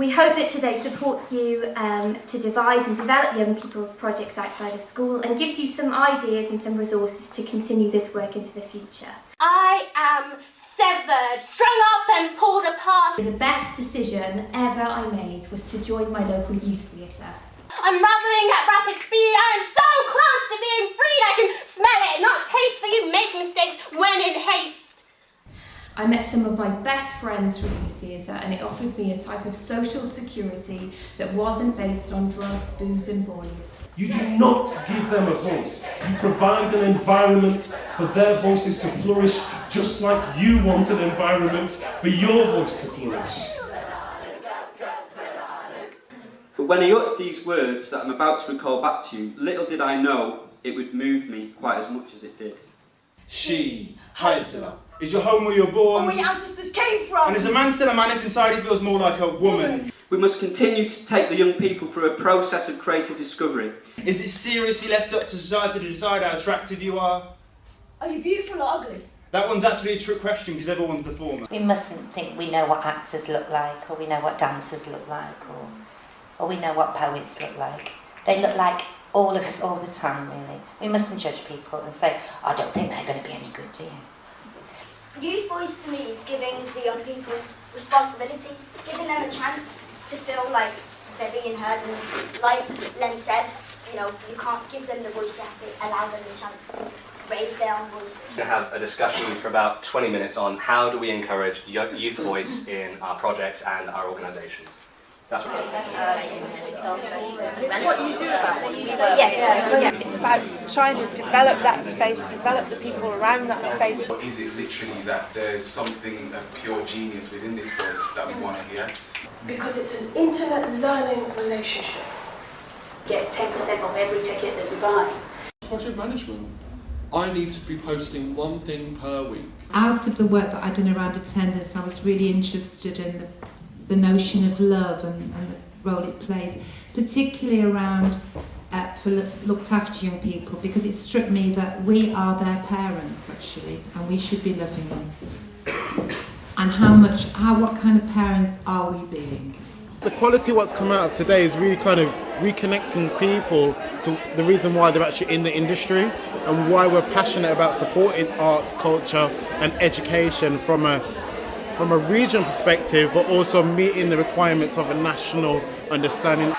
We hope that today supports you to devise and develop young people's projects outside of school and gives you some ideas and some resources to continue this work into the future. I am severed, strung up and pulled apart. The best decision ever I made was to join my local youth theatre. I'm ravelling at rapid speed. I am so close to being freed. I can smell it, not taste, for you make mistakes when in haste. I met some of my best friends through youth theatre, and it offered me a type of social security that wasn't based on drugs, booze and boys. You do not give them a voice. You provide an environment for their voices to flourish, just like you want an environment for your voice to flourish. But when I uttered these words that I'm about to recall back to you, little did I know it would move me quite as much as it did. She, Hayatullah, is your home where you're born. And where your ancestors came from. And is a man still a man if inside he feels more like a woman? We must continue to take the young people through a process of creative discovery. Is it seriously left up to society to decide how attractive you are? Are you beautiful or ugly? That one's actually a trick question because everyone's the former. We mustn't think we know what actors look like, or we know what dancers look like, or we know what poets look like. They look like all of us all the time, really. We mustn't judge people and say, I don't think they're going to be any good, do you? Youth Voice to me is giving the young people responsibility, giving them a chance to feel like they're being heard, and like Len said, you know, you can't give them the voice, you have to allow them the chance to raise their own voice. We're going to have a discussion for about 20 minutes on how do we encourage youth voice in our projects and our organisations. That's what It's what you do about what you do. Yes. It's about trying to develop that space, develop the people around that space. Is it literally that there's something of pure genius within this voice that we want to hear? Because it's an intimate learning relationship. Get 10% of every ticket that we buy. Project management. I need to be posting one thing per week. Out of the work that I'd done around attendance, I was really interested in the notion of love and the role it plays, particularly around for looked after young people, because it struck me that we are their parents actually, and we should be loving them. And what kind of parents are we being? The quality of what's come out of today is really kind of reconnecting people to the reason why they're actually in the industry and why we're passionate about supporting arts, culture and education from a regional perspective, but also meeting the requirements of a national understanding.